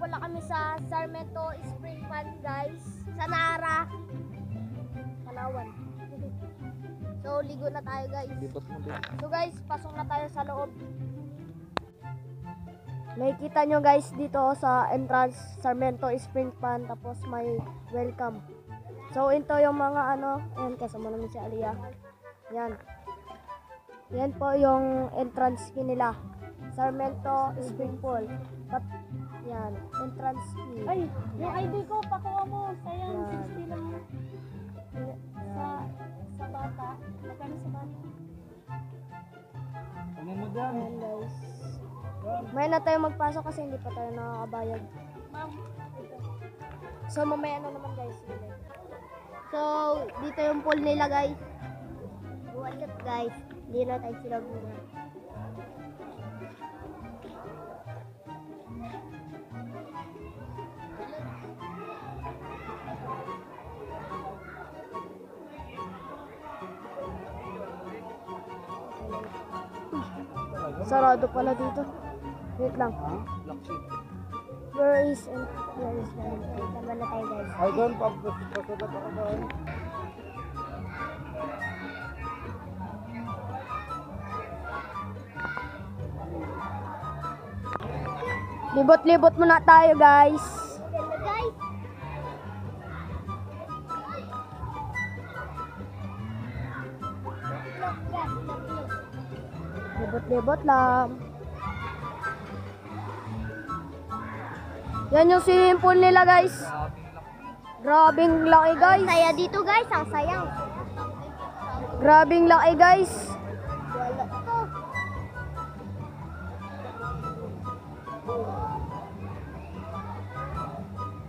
pala kami sa Sarmiento Spring Pond, guys. Sa Nara, Palawan. So, ligo na tayo, guys. So, guys, pasok na tayo sa loob. Nakikita nyo, guys, dito sa entrance, Sarmiento Spring Pond. Tapos may welcome. So, ito yung mga ano. Ayan, kasama namin si Aliyah. Yan. Yan po yung entrance fee nila. Sarmiento Spring Pool. Yan, entrance fee. Ay, yung ID ko, pakuha mo. Sayang, Yan. 60 lang. Sa bata. Magkano sa bata? Ano mo dyan? Ayan, guys. May na tayo magpasok kasi hindi pa tayo nakakabayad. Ma'am, ito. So, mamaya na naman, guys. So, dito yung pool nila, guys. What's up, guys? Hindi na tayo sila muna. Sarado pala dito. Wait lang. Where is Tama na tayo, guys. Ay, doon, pasagat ako doon. Libot-libot muna tayo, guys. Guys. Libot-libot lang. Yan yung swimming pool nila, guys. Grabing laki, guys. Saya dito, guys. Ang sayang. Grabing laki, guys. Wala to.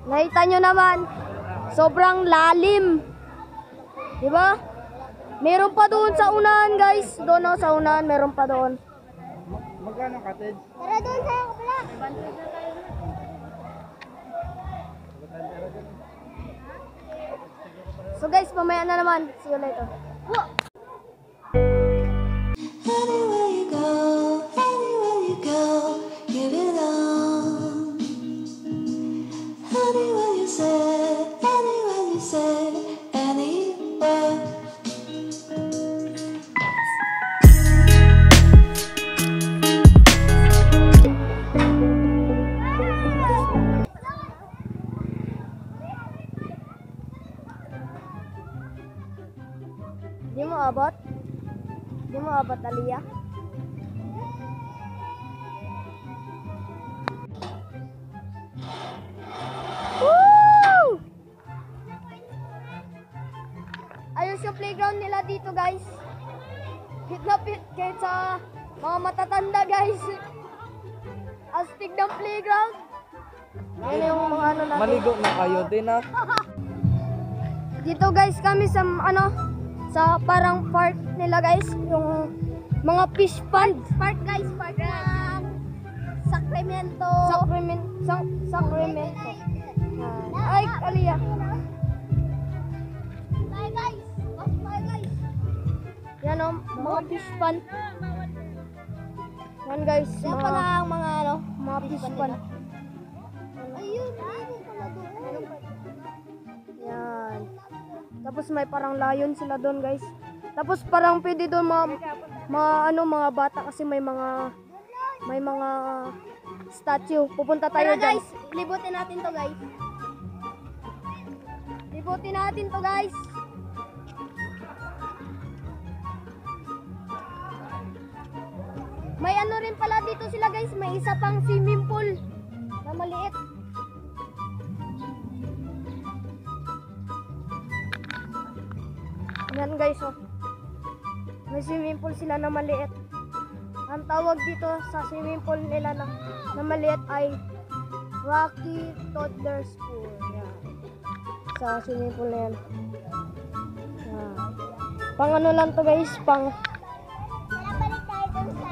Nakita nyo naman, sobrang lalim. Diba? Meron pa doon sa unahan, guys. Doon oh, sa unahan, meron pa doon. Magkano cottage? Tara doon sa kapila. So guys, mamaya na naman. See you later. Anywhere you go, give it on. Anywhere you say, anywhere. Di mo abot? Di mo abot, Aliyah? Woo! Ayos yung playground nila dito, guys. Hit na hit kahit sa mga matatanda, guys. Astig ng playground. Yan yung mga ano natin. Maligo na kayo din ah. Dito, guys, kami sa sa parang park nila, guys, yung mga fish pond. Park, guys, park ng Sacramento. Sacramento. Ay, Aliyah. Bye, guys. Bye, guys. Yan o, mga fish pond. Yan, guys. Yan pala ang mga fish pond. Ayun, yan. Tapos may parang lion sila doon, guys. Tapos parang pwede doon mga bata kasi may mga statue. Pupunta tayo, guys. Libutin natin to, guys. Libutin natin to, guys. May ano rin pala dito sila, guys. May isa pang swimming pool na maliit. Yan, guys, oh. May swimming pool sila na maliit. Ang tawag dito sa swimming pool nila na maliit ay Rocky Toddler's Pool. Yan. Sa swimming pool na yan. Yan. Pang ano lang to, guys, pang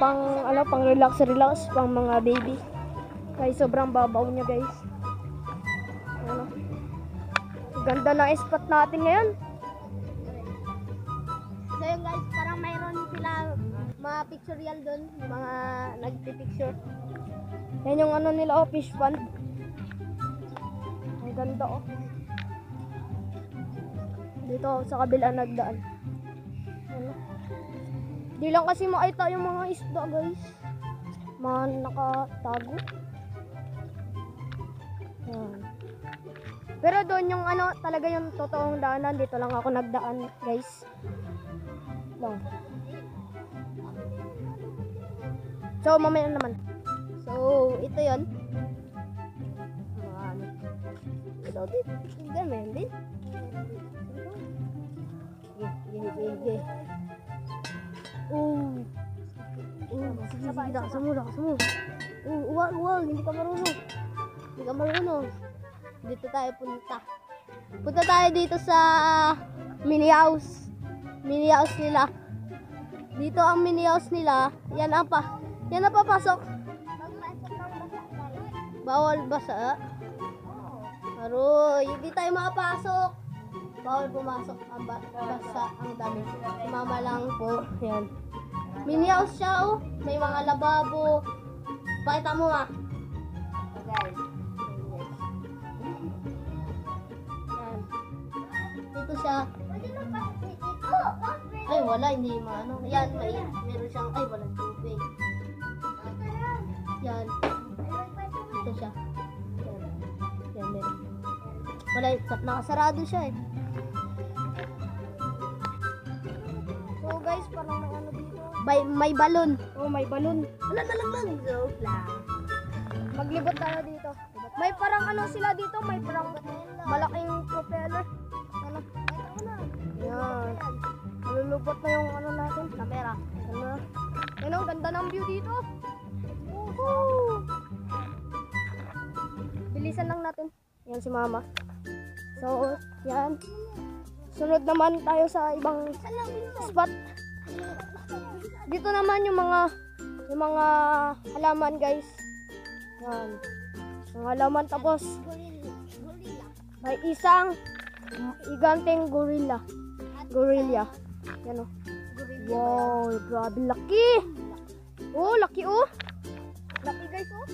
relax, pang mga baby. Kaya sobrang babaw niya, guys. Ano? Ganda ng spot natin ngayon. So yun, guys, parang mayroon sila mga pictorial doon, mga nagpipicture. Yan yung ano nila, fish pond. Ganda oh. Dito sa kabila nagdaan. Ano? Di lang kasi makita yung mga isda guys. Mga nakatago. Yan. Pero doon yung ano, talaga yung totoong daanan. Dito lang ako nagdaan guys. Long. So, mamaya naman. So, ito yun. Ano. So, dito. Ganun din. Sige. Sige, laksa mo. Uwal, hindi ka marunong. Dito tayo punta. Punta tayo dito sa mini house. Mini house nila. Dito ang mini house nila. Yan ang papasok. Bawal basa. Aroy, hindi tayo makapasok. Bawal pumasok ang basa ang dami. Mama lang po. Yan. Mini house siya oh. May mga lababo. Pakita mo ah. Guys. Yan. Dito siya. Ay wala, hindi maano. Yan, meron siyang, ay walang tubig. Yan. Ito siya. Yan, meron. Wala, nakasarado siya eh. So guys, parang may ano dito. May balon. Oh, may balon. Wala na lang. Joke lang. Maglibot tayo dito. May parang ano sila dito, may parang malaking propeller. Ano? Yan. Malulubot na yung ano natin, camera. Ano, ganda ng view dito. Woohoo! Bilisan lang natin. Yan si mama. So, yan. Sunod naman tayo sa ibang spot. Dito naman yung mga halaman guys. Yan. Yung halaman tapos may isang higanteng gorilla. Yan o. Wow, grabe laki. Oh, laki oh. Laki guys oh.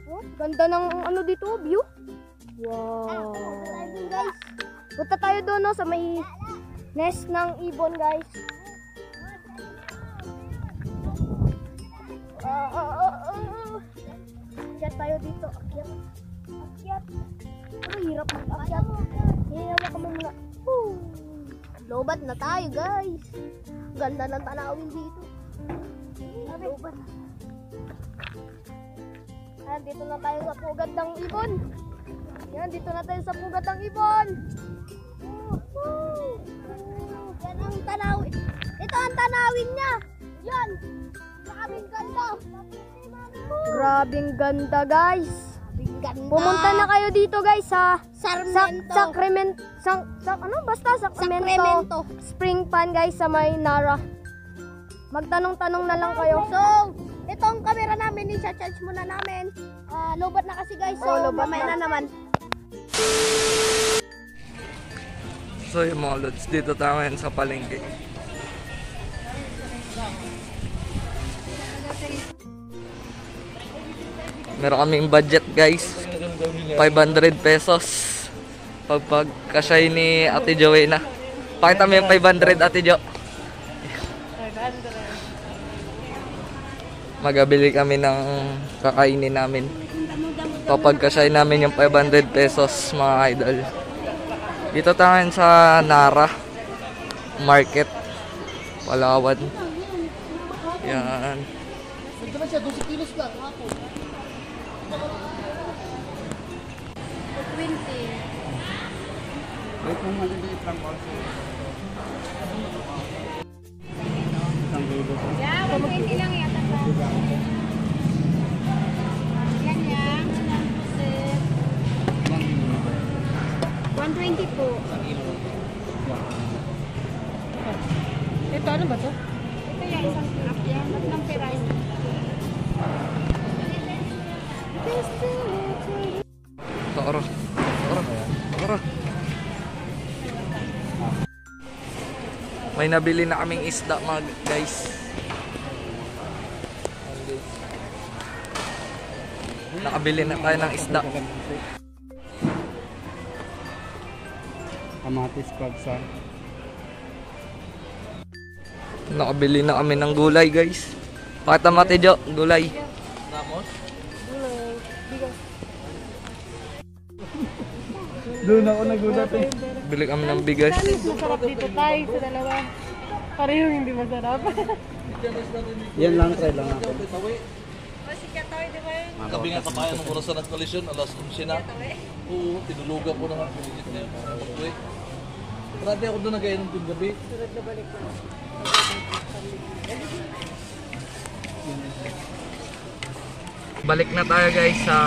Oh, ganda ng ano dito, view. Wow. Guys, punta tayo doon no, sa may nest ng ibon guys. Akyat tayo dito. Akyat. Pero hirap mag-akyat. Hirap kami muna. Lobat na tayo guys. Ganda ng tanawin dito. Lobat. Ayan, dito na tayo sa pugad ng ibon. Yan, dito na tayo sa pugad ng ibon. Yan ang tanawin. Ito ang tanawin niya. Yan. Grabing ganda. Grabing ganda guys. Pumunta na kayo dito guys sa Sacramento. Ano basta Sacramento Spring Pan guys sa may Nara. Magtanong-tanong na lang kayo. So, itong camera namin i-charge muna namin. Lobat na kasi guys. So, mamaya na naman. So yung mga lods, dito tayo ngayon sa palengke. Meron kaming budget guys, 500 pesos. Pagkasya ni Ate Joanna. Pakita mo yung 500 Ate Jo. Magabili kami ng kakainin namin. Pagkasya namin yung 500 pesos mga idol. Dito tayo sa Nara Market, Palawan. Yan. Ito siya, 12 kilos lang. 20. Wait mo maliliit lang ba? Yeah, 120 lang yata ba? Yan yan. 120 po. Ito ano ba to? Ito yung isang pinap yan. Tatlong piraso. Tara. May nabili na kaming isda mga guys. Nakabili na tayo ng isda. Kamatis pagsa. Nakabili na kami ng gulay guys. Pakita mo Ate Jo, gulay. Doon ako nagulat eh. Bili kami ng bigas. Masarap dito tayo sa dalawa. Parehong hindi masarap. Yan lang, try lang ako. Kami nga kabayan ng orasan ng koalisyon, alas 11 na. Oo, tinulugan ko na nga. Pinigit na yun. Pag-uwi. Marami ako doon nag-ainom din gabi. Balik na tayo guys sa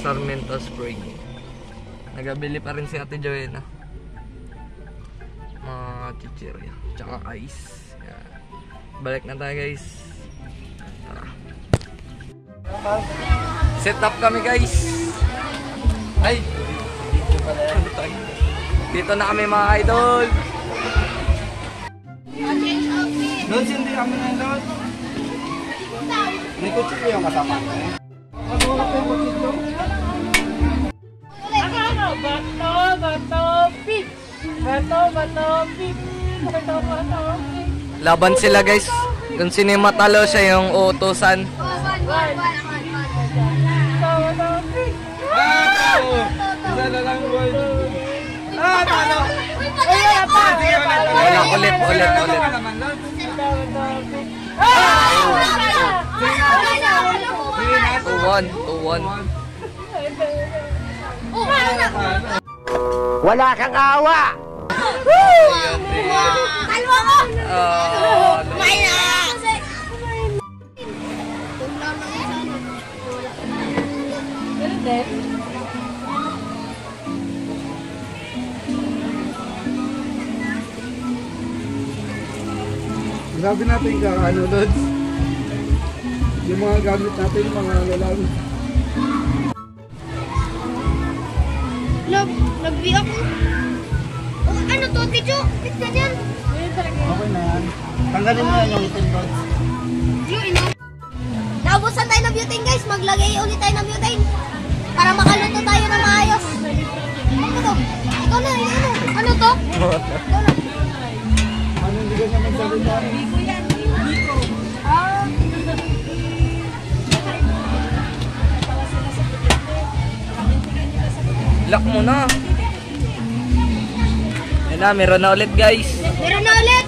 Sarmiento Spring. Nagabili pa rin si Ate Joanna. Mga chichirya, tsaka ice. Yan. Balik na tayo guys. Tara. Set up kami guys. Ay! Dito na kami mga idol. Lods, hindi kami na load. May kutsilyo yung kasama ko eh. Magwala ko yung kutsilyo. Bato, pig. Laban sila guys. Kung sino yung matalo siya yung uutusan. Isa na lang boy. Talo! Wala, ulit. naman, Lods. Tuwan. Wala kang awa! Kalwa ko! Ah, Kumain na! Sabi natin ka, ano, Lods? Yung mga gamit natin, mga lalang. Nagbi ako. Oh, ano to, Tijo? Tignan yan. Okay na yan. Tanggalin mo yan yung itim, Lods. Yung ino. Naubusan tayo ng butane guys. Maglagay ulit tayo ng butane. Para makaluto tayo ng maayos. Ano to? Ikaw na, ano? Ano to? Ikaw na. Ano, hindi ka naman salita. lock mo na. Yan na, meron na ulit guys. Meron na ulit.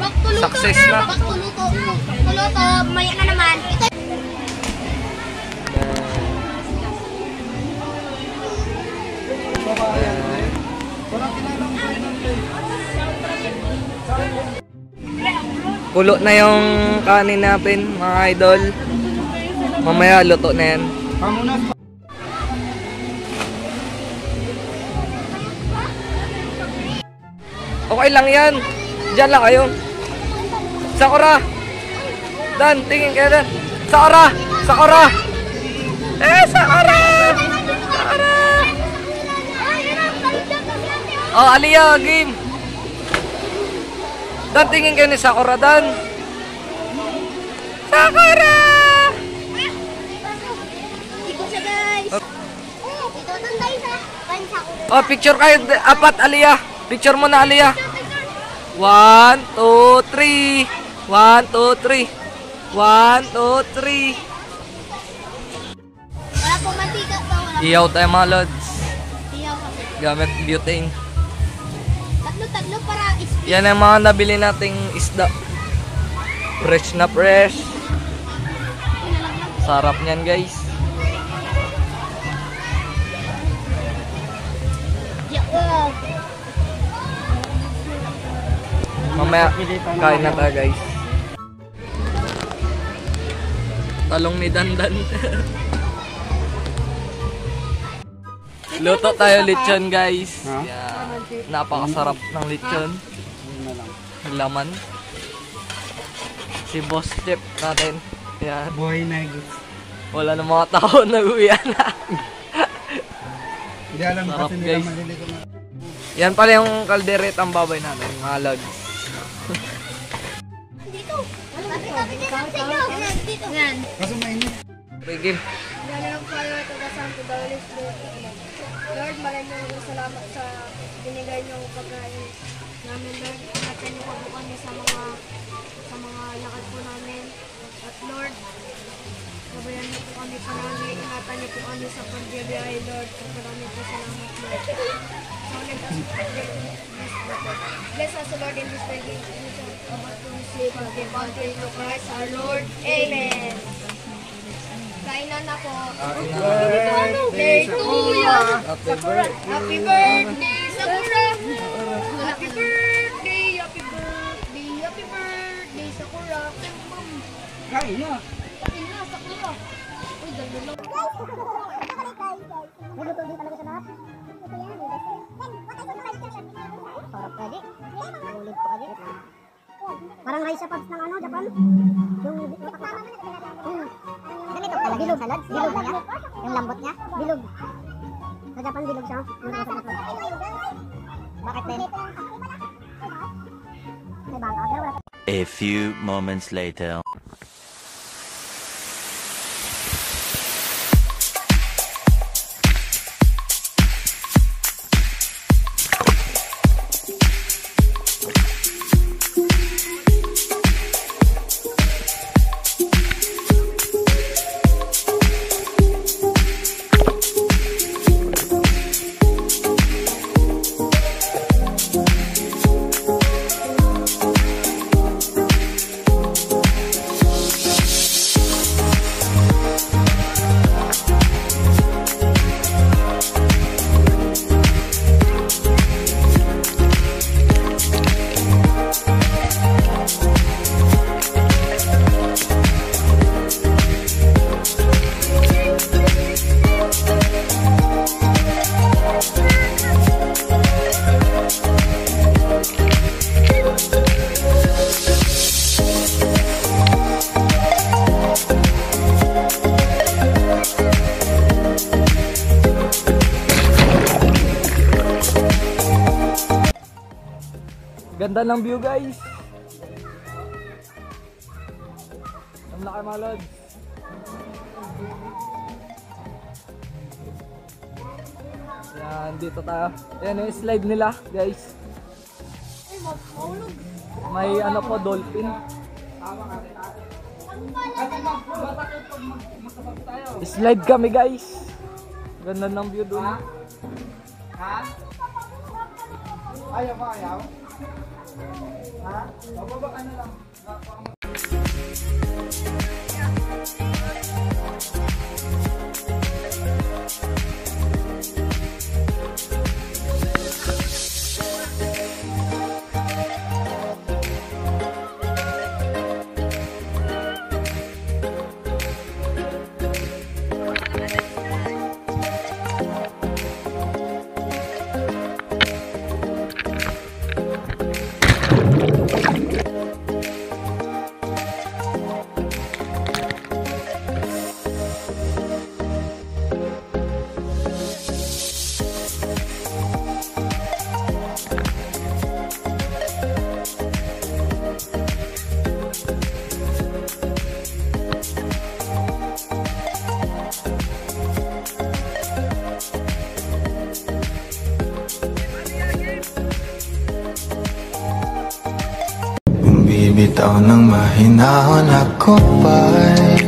Back to luto Success na. Back to luto. Back to luto. Maya na naman. Ito. Kulo na yung kanin natin mga idol. Mamaya luto na yan. Pamunas pa. Okay lang yan. Diyan lang kayo. Sakura. Dan, tingin kayo dan. Sakura. Sakura. Sakura. Sakura. Oh, Aliyah, game. Dan, tingin kayo ni Sakura, Dan. Sakura. Ito siya guys. Ito tayo sa bansa ko. Oh, picture kayo. Apat, Aliyah. Picture mo na, Aliyah. 1, 2, 3. 1, 2, 3. 1, 2, 3. Wala pong mantika to. Iyaw tayo mga lods. Iyaw kami. Gamit butane. Tatlo para Yan ang mga nabili nating isda. Fresh na fresh. Sarap niyan guys. Mamaya kain na tayo guys. Talong ni Dandan. Luto tayo lechon guys. Ha? Yan. Napakasarap ng lechon. Yun na lang. Laman. Si Boss Chef natin. Yan. Buhay nuggets. Wala na mga tao nag-uwian na. Hindi alam Sarap, kasi nila guys. malilito na. Yan pala yung kaldereta ang babay natin, mga lods. dito. Tabi dito sa inyo. Dito. Yan. Kaso mainit. Okay, game. Yan ang fire to the sun to the Holy Spirit. Lord, maraming salamat sa binigay niyong pagkain namin, Lord. Ingatan niyo po kami sa mga lakad po namin. At Lord, gabayan niyo po kami palagi. Ingatan niyo po kami sa pagbibiyahe, Lord. Maraming po salamat, Lord. So, bless us, Lord, in this day. About to receive and give unto you Christ our Lord. Amen. Kainan na po. Happy birthday to you. Sakura. Happy birthday, Sakura. Happy birthday, happy birthday, happy birthday, Sakura. Kain na. Kain na, Sakura. Uy, ganda lang. Naluto din talaga sa lahat. Ito yan, sarap ka di. Ulit po ka di. Parang rice sa pubs ng ano, Japan. Yung ganito pala, bilog salad. Bilog na yan. Yung lambot niya, bilog. Sa Japan, bilog siya. Bakit din? May bangka, pero wala. A few moments later. Ganda ng view, guys. Ang laki, mga lods. Yan, dito tayo. Yan yung slide nila, guys. May ano po, dolphin. Slide kami, guys. Ganda ng view dun. Ayaw ba, ayaw? Ha? Bababa ka na lang. Bibitaw ng mahinahon ako pa'y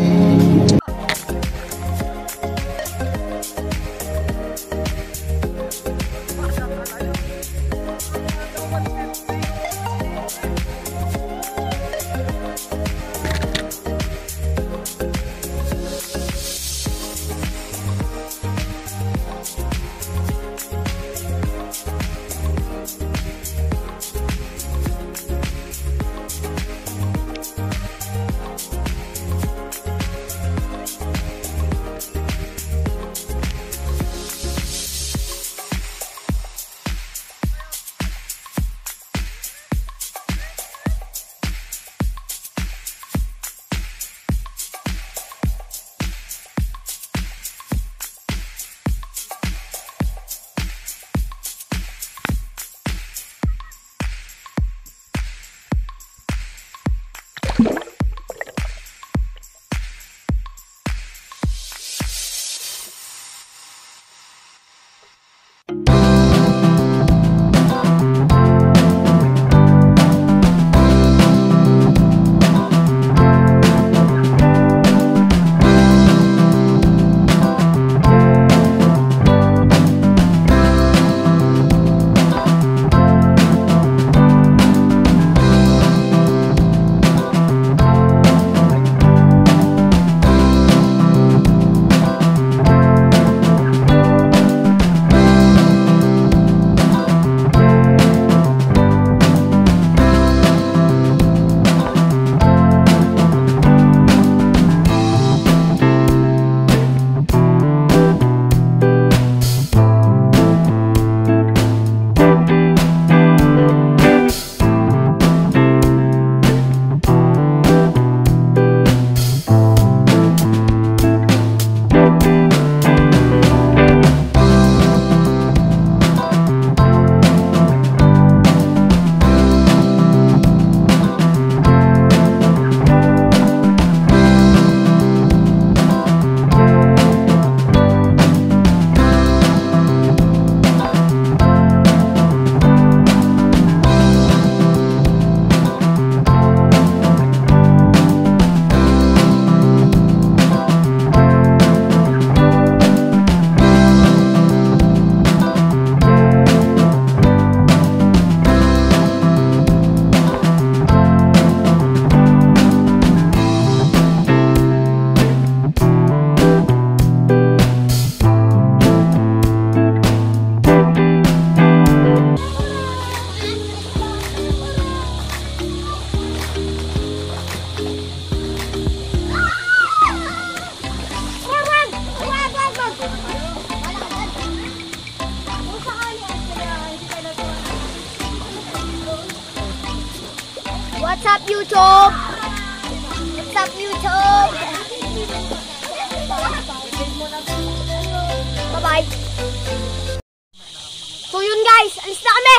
yun guys, alis na kami.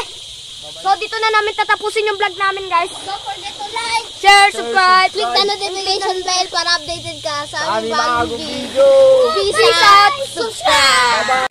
So dito na namin tatapusin yung vlog namin guys. Don't forget to like, Share, subscribe, click the notification bell para updated ka sa aming bagong video. Peace out. Subscribe!